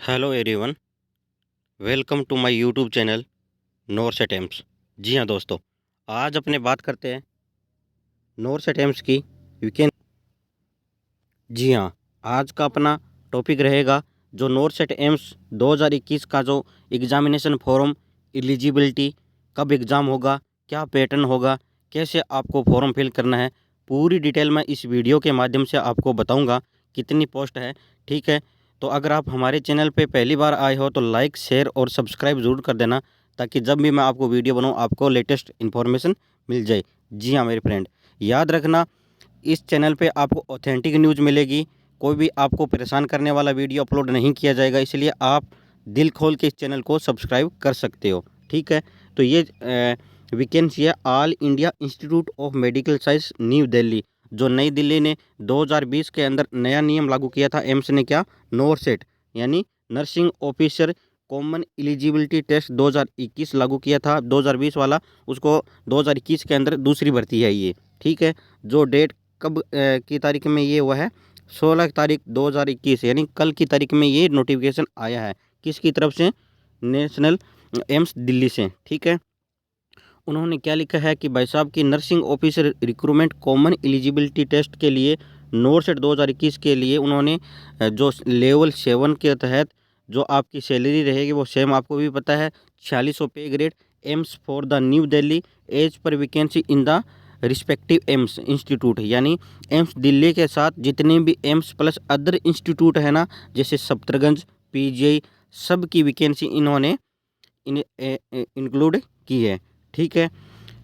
Hello everyone, welcome to my YouTube channel nurse attempts. जी हाँ दोस्तों, आज अपने बात करते हैं नॉर्स अटेम्प्ट्स की वीकेंड। जी हाँ, आज का अपना टॉपिक रहेगा जो नॉर्स अटेम्प्ट्स 2021 का जो एग्ज़ामिनेशन फॉर्म एलिजिबिलिटी, कब एग्ज़ाम होगा, क्या पैटर्न होगा, कैसे आपको फॉर्म फिल करना है, पूरी डिटेल मैं इस वीडियो के माध्यम से आपको बताऊंगा। कितनी पोस्ट है, ठीक है। तो अगर आप हमारे चैनल पे पहली बार आए हो तो लाइक, शेयर और सब्सक्राइब ज़रूर कर देना, ताकि जब भी मैं आपको वीडियो बनाऊँ आपको लेटेस्ट इन्फॉर्मेशन मिल जाए। जी हाँ मेरे फ्रेंड, याद रखना, इस चैनल पे आपको ऑथेंटिक न्यूज़ मिलेगी। कोई भी आपको परेशान करने वाला वीडियो अपलोड नहीं किया जाएगा, इसलिए आप दिल खोल के इस चैनल को सब्सक्राइब कर सकते हो, ठीक है। तो ये वैकेंसी है all India institute of medical science new Delhi, जो नई दिल्ली ने 2020 के अंदर नया नियम लागू किया था। एम्स ने क्या, नॉरसेट यानी nursing officer common eligibility test 2021 लागू किया था। 2020 वाला, उसको 2021 के अंदर दूसरी भर्ती है ये, ठीक है। जो डेट कब की तारीख में ये हुआ है, 16 तारीख 2021, यानी कल की तारीख में ये नोटिफिकेशन आया है। किसकी तरफ से? नेशनल एम्स दिल्ली से, ठीक है। उन्होंने क्या लिखा है कि भाई साहब की nursing officer recruitment common eligibility test के लिए नॉरसेट 2021 के लिए उन्होंने जो लेवल 7 के तहत जो आपकी सैलरी रहेगी वो सेम आपको भी पता है, 4600 pay grade. AIIMS for the New Delhi as per vacancy in the respective AIIMS institute, यानी एम्स दिल्ली के साथ जितने भी एम्स प्लस अदर इंस्टीट्यूट है ना, जैसे सफ्दरगंज, पीजीआई, सब की वैकेंसी इन्होंने इंक्लूड की है, ठीक है।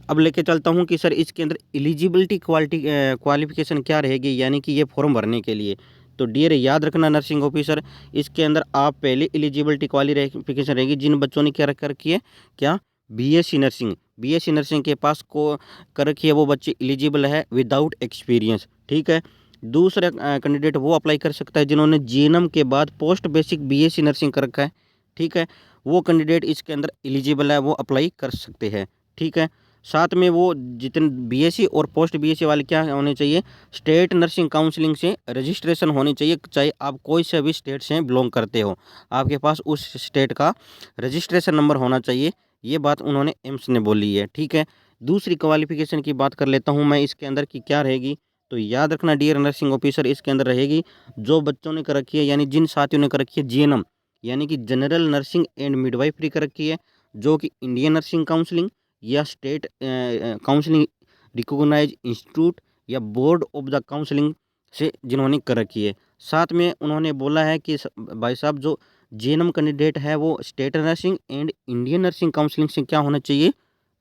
अब लेके चलता हूँ कि सर इसके अंदर एलिजिबिलिटी क्वालिफिकेशन क्या रहेगी, यानी कि ये फॉर्म भरने के लिए। तो डियर याद रखना नर्सिंग ऑफिसर, इसके अंदर आप पहले एलिजिबिलिटी क्वालिफिकेशन रहेगी जिन बच्चों ने क्या रख रखी है, क्या, बीएससी नर्सिंग। बीएससी नर्सिंग के पास को कर रखी है वो बच्चे एलिजिबल है विदाउट एक्सपीरियंस, ठीक है। दूसरा कैंडिडेट वो अप्लाई कर सकता है जिन्होंने जीएनएम के बाद पोस्ट बेसिक बीएससी नर्सिंग कर रखा है, ठीक है। वो कैंडिडेट इसके अंदर एलिजिबल है, वो अप्लाई कर सकते हैं, ठीक है। साथ में वो जितने बीएससी और पोस्ट बीएससी वाले क्या होने चाहिए, स्टेट नर्सिंग काउंसलिंग से रजिस्ट्रेशन होनी चाहिए, चाहे आप कोई से भी स्टेट से बिलोंग करते हो, आपके पास उस स्टेट का रजिस्ट्रेशन नंबर होना चाहिए। ये बात उन्होंने एम्स ने बोली है, ठीक है। दूसरी क्वालिफिकेशन की बात कर लेता हूँ मैं, इसके अंदर की क्या रहेगी। तो याद रखना डियर नर्सिंग ऑफिसर, इसके अंदर रहेगी जो बच्चों ने कर रखी है, यानी जिन साथियों ने कर रखी है जीएनएम, यानी कि जनरल नर्सिंग एंड मिडवाइफरी कर रखी है, जो कि इंडियन नर्सिंग काउंसलिंग या स्टेट काउंसलिंग रिकॉग्नाइज इंस्टीट्यूट या बोर्ड ऑफ द काउंसलिंग से जिन्होंने कर रखी है। साथ में उन्होंने बोला है कि भाई साहब जो जीएनएम कैंडिडेट है वो state nursing and Indian nursing counselling से क्या होना चाहिए,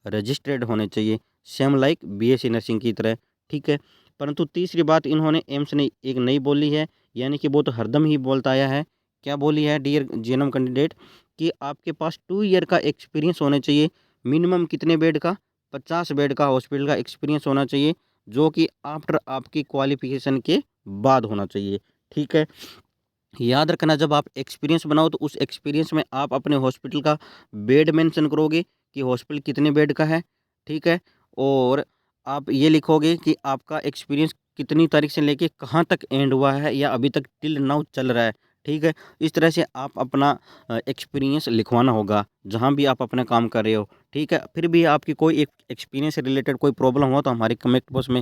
रजिस्टर्ड होने चाहिए, सेम लाइक बीएससी नर्सिंग की तरह, ठीक है। परंतु तीसरी बात इन्होंने एम्स ने एक नई बोली है, यानी कि वो तो हरदम ही बोलता आया है। क्या बोली है डियर जीएनएम कैंडिडेट, कि आपके पास 2 ईयर का एक्सपीरियंस होना चाहिए। मिनिमम कितने बेड का, 50 बेड का हॉस्पिटल का एक्सपीरियंस होना चाहिए, जो कि आफ्टर आपकी क्वालिफिकेशन के बाद होना चाहिए, ठीक है। याद रखना, जब आप एक्सपीरियंस बनाओ तो उस एक्सपीरियंस में आप अपने हॉस्पिटल का बेड मेंशन करोगे कि हॉस्पिटल कितने बेड का है, ठीक है। और आप ये लिखोगे कि आपका एक्सपीरियंस कितनी तारीख से लेके कहाँ तक एंड हुआ है या अभी तक टिल नाउ चल रहा है, ठीक है। इस तरह से आप अपना एक्सपीरियंस लिखवाना होगा जहाँ भी आप अपना काम कर रहे हो, ठीक है। फिर भी आपकी कोई एक एक्सपीरियंस से रिलेटेड कोई प्रॉब्लम हो तो हमारे कमेंट बॉक्स में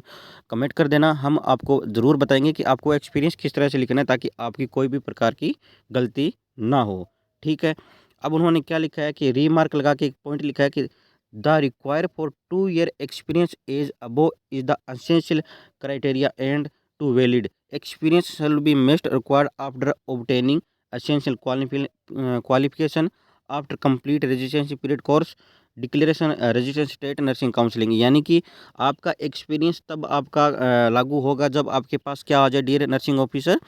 कमेंट कर देना, हम आपको ज़रूर बताएंगे कि आपको एक्सपीरियंस किस तरह से लिखना है, ताकि आपकी कोई भी प्रकार की गलती ना हो, ठीक है। अब उन्होंने क्या लिखा है कि रीमार्क लगा के एक पॉइंट लिखा है कि the require for 2 year experience as above is the essential criteria and two valid experience shall be must required after obtaining essential qualification after complete residency period course declaration registration state nursing counselling, यानी कि आपका experience तब आपका लागू होगा जब आपके पास क्या आ जाए dear nursing officer,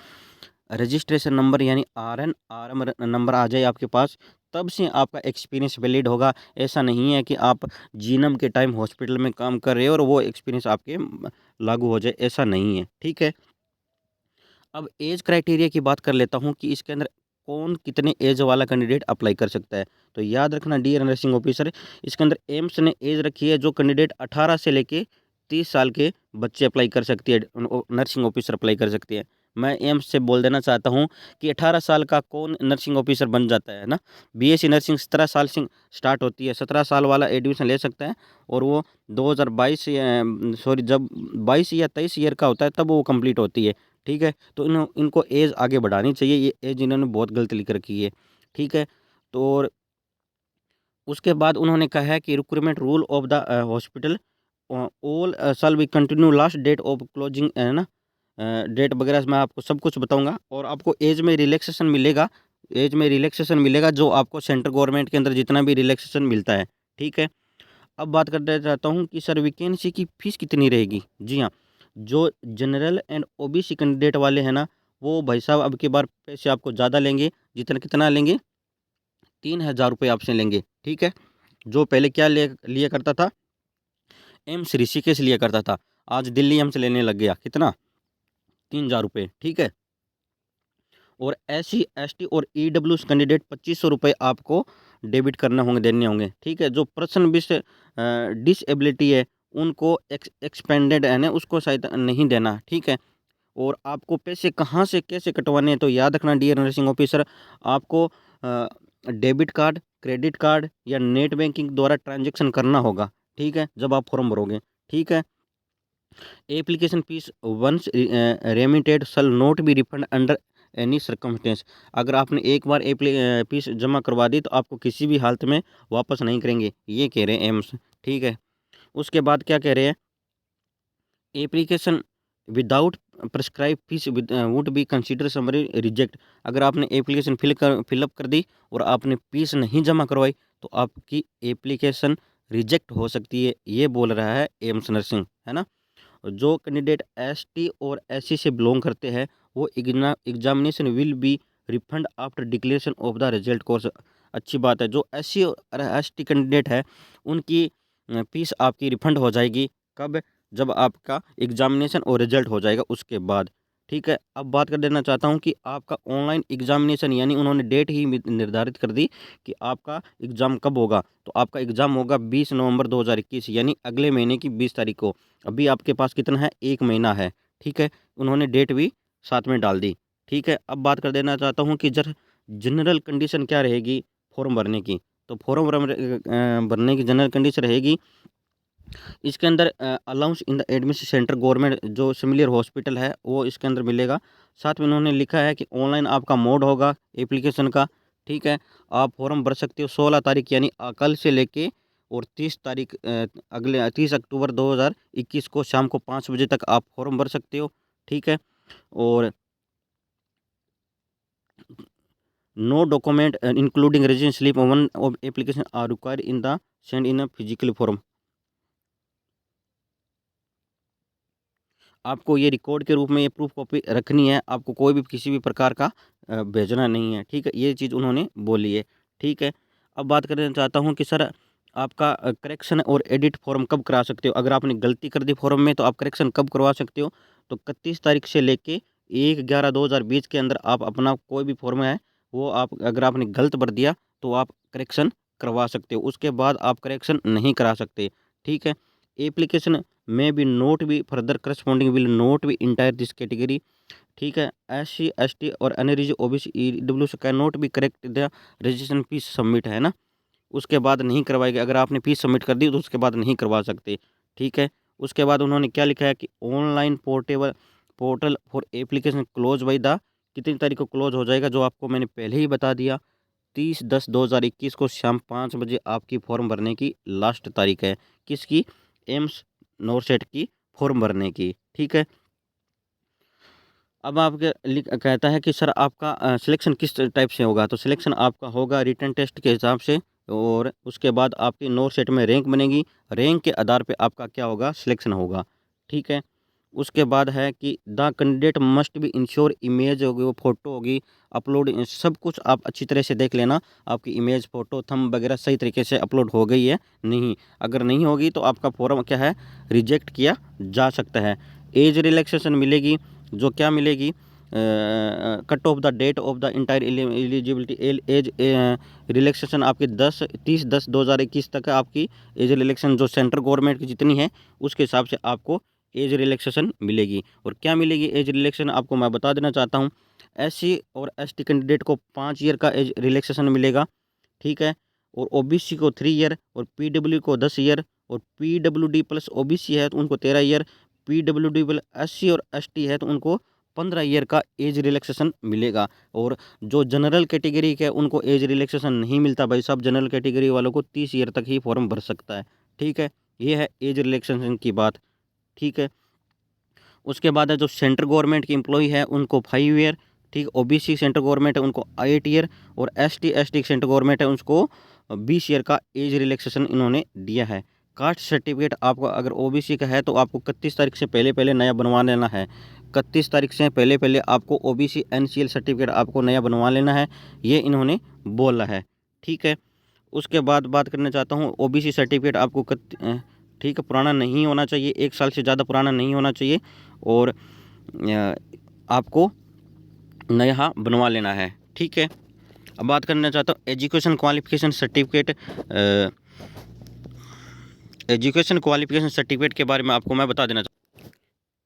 registration number, यानी आरएम नंबर आ जाए आपके पास, तब से आपका एक्सपीरियंस वैलिड होगा। ऐसा नहीं है कि आप जीनम के टाइम हॉस्पिटल में काम कर रहे हो और वो एक्सपीरियंस आपके लागू हो जाए, ऐसा नहीं है, ठीक है। अब एज क्राइटेरिया की बात कर लेता हूँ कि इसके अंदर कौन कितने एज वाला कैंडिडेट अप्लाई कर सकता है। तो याद रखना डियर नर्सिंग ऑफिसर, इसके अंदर एम्स ने एज रखी है जो कैंडिडेट 18 से लेके 30 साल के बच्चे अप्लाई कर सकती है, नर्सिंग ऑफिसर अप्लाई कर सकते हैं। मैं एम्स से बोल देना चाहता हूँ कि 18 साल का कौन नर्सिंग ऑफिसर बन जाता है ना। बीएससी नर्सिंग 17 साल से स्टार्ट होती है, 17 साल वाला एडमिशन ले सकता है और वो 2022 सॉरी जब 22 या 23 ईयर का होता है तब वो कंप्लीट होती है। ठीक है, तो इनको एज आगे बढ़ानी चाहिए, ये एज इन्होंने बहुत गलत लिख रखी है। ठीक है, तो और उसके बाद उन्होंने कहा है कि recruitment rule of the hospital all shall be continue last date of closing है ना, डेट वगैरह मैं आपको सब कुछ बताऊंगा और आपको एज में रिलैक्सेशन मिलेगा। एज में रिलैक्सेशन मिलेगा जो आपको सेंट्रल गवर्नमेंट के अंदर जितना भी रिलैक्सेशन मिलता है। ठीक है, अब बात करना चाहता हूँ कि सर वैकेंसी की फ़ीस कितनी रहेगी। जी हाँ, जो जनरल एंड ओबीसी कैंडिडेट वाले हैं ना, वो भाई साहब अब की बार पैसे आपको ज़्यादा लेंगे। जितना कितना लेंगे, 3000 रुपये आपसे लेंगे। ठीक है, जो पहले क्या लिया करता था, एम्स ऋषिकेश लिया करता था, आज दिल्ली एम्स लेने लग गया। कितना, 3000 रुपये। ठीक है, और एससी एसटी और ईडब्ल्यूएस कैंडिडेट 2500 रुपये आपको डेबिट करने होंगे, देने होंगे। ठीक है, जो पर्सन विथ डिसेबिलिटी है उनको एक्सपेंडेड है ना, उसको शायद नहीं देना। ठीक है, और आपको पैसे कहाँ से कैसे कटवाने हैं तो याद रखना डियर नर्सिंग ऑफिसर, आपको डेबिट कार्ड, क्रेडिट कार्ड या नेट बैंकिंग द्वारा ट्रांजैक्शन करना होगा। ठीक है, जब आप फॉर्म भरोगे। ठीक है, application fee once remitted shall not be refund under any circumstance. अगर आपने एक बार फीस जमा करवा दी तो आपको किसी भी हालत में वापस नहीं करेंगे, ये कह रहे हैं एम्स। ठीक है, उसके बाद क्या कह रहे हैं, application without prescribe fees would be consider summary reject. अगर आपने एप्लीकेशन फिलअप कर दी और आपने फीस नहीं जमा करवाई तो आपकी एप्लीकेशन रिजेक्ट हो सकती है, ये बोल रहा है एम्स नर्सिंग, है ना। जो कैंडिडेट एसटी और एससी से बिलोंग करते हैं वो examination will be refund after declaration of the result course. अच्छी बात है, जो एससी और एसटी कैंडिडेट है उनकी फीस आपकी रिफंड हो जाएगी। कब, जब आपका एग्जामिनेशन और रिजल्ट हो जाएगा उसके बाद। ठीक है, अब बात कर देना चाहता हूँ कि आपका ऑनलाइन एग्जामिनेशन, यानी उन्होंने डेट ही निर्धारित कर दी कि आपका एग्ज़ाम कब होगा। तो आपका एग्ज़ाम होगा 20 नवंबर 2021, यानी अगले महीने की 20 तारीख को। अभी आपके पास कितना है, 1 महीना है। ठीक है, उन्होंने डेट भी साथ में डाल दी। ठीक है, अब बात कर देना चाहता हूँ कि जनरल कंडीशन क्या रहेगी फॉर्म भरने की। तो फॉर्म भरने की जनरल कंडीशन रहेगी, इसके अंदर allowance in the admission centre government जो सिमिलर हॉस्पिटल है वो इसके अंदर मिलेगा। साथ में उन्होंने लिखा है कि ऑनलाइन आपका मोड होगा एप्लीकेशन का। ठीक है, आप फॉर्म भर सकते हो 16 तारीख यानी कल से लेके और 30 तारीख अगले 30 अक्टूबर 2021 को शाम को 5 बजे तक आप फॉर्म भर सकते हो। ठीक है, और no document including residence slip one of application are required in the send in a physical form. आपको ये रिकॉर्ड के रूप में ये प्रूफ कॉपी रखनी है, आपको कोई भी किसी भी प्रकार का भेजना नहीं है। ठीक है, ये चीज़ उन्होंने बोली है। ठीक है, अब बात करना चाहता हूँ कि सर आपका करेक्शन और एडिट फॉर्म कब करा सकते हो। अगर आपने गलती कर दी फॉर्म में तो आप करेक्शन कब करवा सकते हो, तो 31 तारीख से लेके 1/11/2020 के अंदर आप अपना कोई भी फॉर्म है वो आप अगर आपने गलत भर दिया तो आप करेक्शन करवा सकते हो, उसके बाद आप करेक्शन नहीं करा सकते। ठीक है, एप्लीकेशन में be note be further corresponding will note be entire this category. ठीक है, एससी एसटी और unreserve OBC EW can not be correct the registration fee submit, है ना, उसके बाद नहीं करवाएगी। अगर आपने फीस सबमिट कर दी तो उसके बाद नहीं करवा सकते। ठीक है, उसके बाद उन्होंने क्या लिखा है कि online portal for application close by the, कितनी तारीख को क्लोज हो जाएगा, जो आपको मैंने पहले ही बता दिया, 30/10/2021 को शाम 5 बजे आपकी फॉर्म भरने की लास्ट तारीख है। किसकी, एम्स नॉरसेट की फॉर्म भरने की। ठीक है, अब आपके कहता है कि सर आपका सिलेक्शन किस टाइप से होगा, तो सिलेक्शन आपका होगा रिटन टेस्ट के हिसाब से और उसके बाद आपकी नॉरसेट में रैंक बनेगी, रैंक के आधार पे आपका क्या होगा, सिलेक्शन होगा। ठीक है, उसके बाद है कि the candidate must be ensure, image होगी वो फ़ोटो होगी अपलोड, सब कुछ आप अच्छी तरह से देख लेना आपकी इमेज फ़ोटो थंब वगैरह सही तरीके से अपलोड हो गई है नहीं। अगर नहीं होगी तो आपका फॉर्म क्या है, रिजेक्ट किया जा सकता है। एज रिलैक्सेशन मिलेगी, जो क्या मिलेगी, cut off the date of the entire eligibility age relaxation आपकी 30/10/2021 तक आपकी एज रिलैक्सेशन जो सेंट्रल गवर्नमेंट की जितनी है उसके हिसाब से आपको एज रिलैक्सेशन मिलेगी। और क्या मिलेगी एज रिलैक्सेशन, आपको मैं बता देना चाहता हूँ। SC और ST कैंडिडेट को 5 ईयर का एज रिलैक्सेशन मिलेगा, ठीक है। और OBC को 3 ईयर, और PW को 10 ईयर, और PWD प्लस OBC है तो उनको 13 ईयर, PWD प्लस SC और ST है तो उनको 15 ईयर का एज रिलैक्सेशन मिलेगा। और जो जनरल कैटेगरी के उनको एज रिलैक्सेशन नहीं मिलता भाई साहब, जनरल कैटेगरी वालों को 30 ईयर तक ही फॉर्म भर सकता है, ठीक है। ये है एज रिलैक्सेशन की बात, ठीक है। उसके बाद है जो सेंट्रल गवर्नमेंट की एम्प्लॉई है उनको 5 ईयर, ठीक। OBC सेंट्रल गवर्नमेंट है उनको 8 ईयर, और ST सेंट्रल गवर्नमेंट है उसको 20 ईयर का एज रिलैक्सेशन इन्होंने दिया है। कास्ट सर्टिफिकेट आपको अगर OBC का है तो आपको 31 तारीख से पहले पहले नया बनवा लेना है। 31 तारीख से पहले पहले आपको OBC NCL सर्टिफिकेट आपको नया बनवा लेना है, ये इन्होंने बोला है, ठीक है। उसके बाद बात करना चाहता हूँ OBC सर्टिफिकेट आपको ठीक है, पुराना नहीं होना चाहिए, 1 साल से ज़्यादा पुराना नहीं होना चाहिए, और आपको नया बनवा लेना है, ठीक है। अब बात करना चाहता हूँ education qualification certificate. Education qualification certificate के बारे में आपको मैं बता देना चाहता हूँ।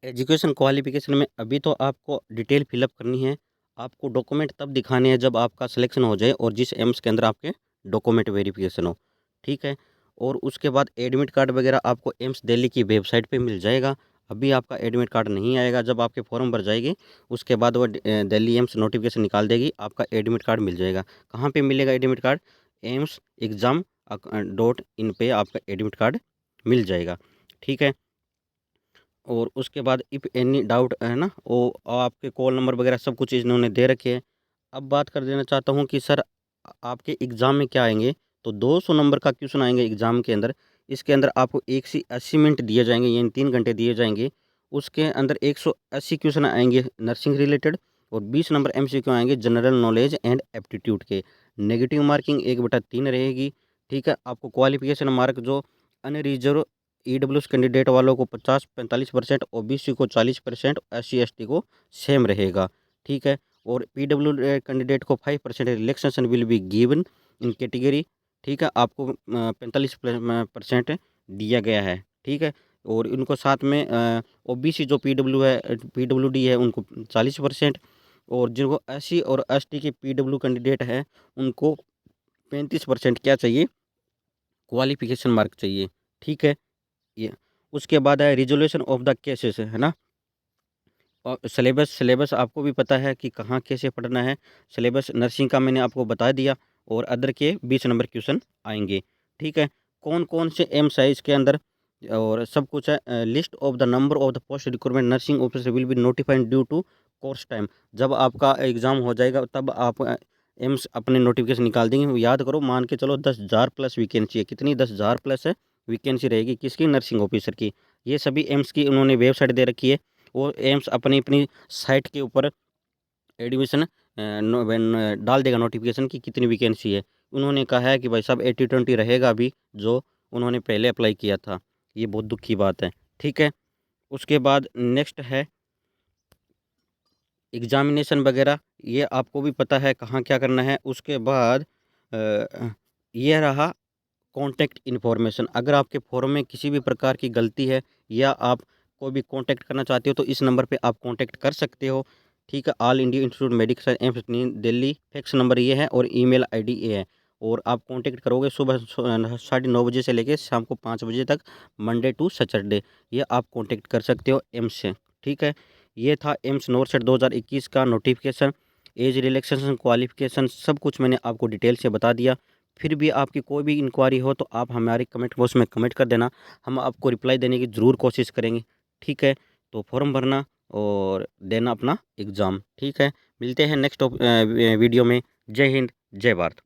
एजुकेशन क्वालिफिकेशन में अभी तो आपको डिटेल फिलअप करनी है, आपको डॉक्यूमेंट तब दिखाने हैं जब आपका सिलेक्शन हो जाए और जिस एम्स के अंदर आपके डॉक्यूमेंट वेरिफिकेशन हो, ठीक है। और उसके बाद एडमिट कार्ड वगैरह आपको एम्स दिल्ली की वेबसाइट पे मिल जाएगा। अभी आपका एडमिट कार्ड नहीं आएगा, जब आपके फॉर्म भर जाएगी उसके बाद वो दिल्ली एम्स नोटिफिकेशन निकाल देगी, आपका एडमिट कार्ड मिल जाएगा। कहाँ पे मिलेगा admit card? AIIMS exam .in पे आपका एडमिट कार्ड मिल जाएगा, ठीक है। और उसके बाद इफ़ एनी डाउट है ना, वो आपके कॉल नंबर वगैरह सब कुछ इन्होंने दे रखे हैं। अब बात कर देना चाहता हूँ कि सर आपके एग्ज़ाम में क्या आएंगे, तो 200 नंबर का क्वेश्चन आएंगे एग्ज़ाम के अंदर। इसके अंदर आपको 180 मिनट दिए जाएंगे, यानी 3 घंटे दिए जाएंगे। उसके अंदर 180 क्वेश्चन आएंगे नर्सिंग रिलेटेड, और 20 नंबर MCQ आएंगे जनरल नॉलेज एंड एप्टीट्यूड के। नेगेटिव मार्किंग 1/3 रहेगी, ठीक है। आपको क्वालिफिकेशन मार्क जो अनरिजर्व EWS कैंडिडेट वालों को 50-45%, OBC को 40%, SC ST को सेम रहेगा, ठीक है। और PW कैंडिडेट को 5% relaxation will be given in category, ठीक है। आपको 45% दिया गया है, ठीक है। और इनको साथ में OBC जो PWD है उनको 40%, और जिनको SC और ST के PW कैंडिडेट है उनको 35% क्या चाहिए, क्वालिफिकेशन मार्क चाहिए, ठीक है। ये उसके बाद है रिजोल्यूशन ऑफ द केसेस, है ना। और सिलेबस आपको भी पता है कि कहाँ कैसे पढ़ना है। सिलेबस नर्सिंग का मैंने आपको बता दिया, और अदर के 20 नंबर क्वेश्चन आएंगे, ठीक है। कौन कौन से एम्स है इसके अंदर और सब कुछ है। List of the number of the post recruitment nursing officer will be notified due to course time. जब आपका एग्ज़ाम हो जाएगा तब आप एम्स अपने नोटिफिकेशन निकाल देंगे। याद करो, मान के चलो 10,000 प्लस वैकेंसी है। कितनी? 10,000 प्लस है वैकेंसी रहेगी, किसकी? नर्सिंग ऑफिसर की। ये सभी एम्स की उन्होंने वेबसाइट दे रखी है। वो एम्स अपनी अपनी साइट के ऊपर एडमिशन डाल देगा नोटिफिकेशन की कितनी वैकेंसी है। उन्होंने कहा है कि भाई साहब 80-20 रहेगा अभी, जो उन्होंने पहले अप्लाई किया था। ये बहुत दुख की बात है, ठीक है। उसके बाद नेक्स्ट है एग्ज़ामिनेशन वगैरह, ये आपको भी पता है कहाँ क्या करना है। उसके बाद ये रहा कॉन्टैक्ट इन्फॉर्मेशन। अगर आपके फॉर्म में किसी भी प्रकार की गलती है या आप कोई भी कॉन्टैक्ट करना चाहते हो तो इस नंबर पे आप कॉन्टैक्ट कर सकते हो, ठीक है। All India institute medical science AIIMS Delhi, fax number ये है और ईमेल आईडी ये है। और आप कॉन्टैक्ट करोगे सुबह 9:30 बजे से लेकर शाम को 5 बजे तक, मंडे टू सैटरडे। ये आप कॉन्टैक्ट कर सकते हो एम्स से, ठीक है। ये था एम्स नॉरसेट 2021 का नोटिफिकेशन। एज रिलैक्सेशन, क्वालिफिकेशन सब कुछ मैंने आपको डिटेल से बता दिया। फिर भी आपकी कोई भी इंक्वायरी हो तो आप हमारे कमेंट बॉक्स में कमेंट कर देना, हम आपको रिप्लाई देने की ज़रूर कोशिश करेंगे, ठीक है। तो फॉर्म भरना और देना अपना एग्ज़ाम, ठीक है। मिलते हैं नेक्स्ट वीडियो में। जय हिंद, जय भारत।